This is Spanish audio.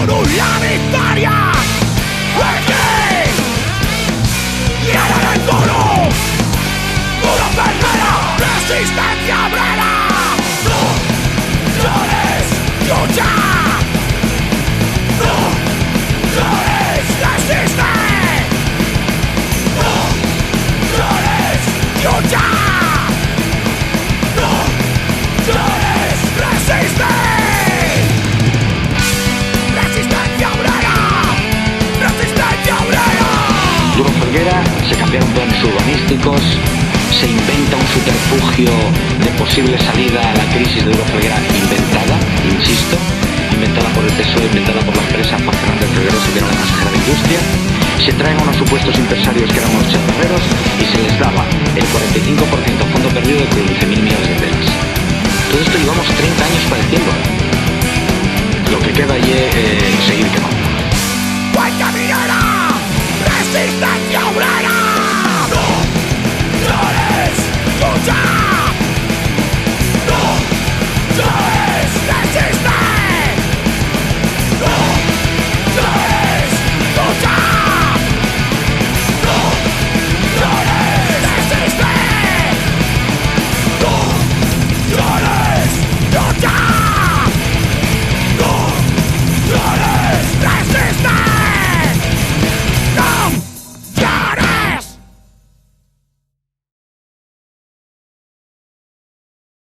Duro la victoria. Aquí y ahora en el duro. Duro Ferrera, resistencia obrera. No llores, lucha. No llores, resiste. No llores, lucha. No llores, resiste. Resistencia obrera. Resistencia obrera. Duro Felguera se cambiaron planes urbanísticos, se inventa un subterfugio de posible salida a la crisis de Duro Felguera inventada, insisto, inventada por el PSOE, inventada por la empresa Juan Fernández Regueroso, que era la consejera de Industria. Se traen a unos supuestos empresarios que eran unos chatarreros y se les daba el 45% a fondo perdido de 15.000 millones de pelas. Todo esto llevamos 30 años padeciendo. Lo que queda allí es seguir quemando.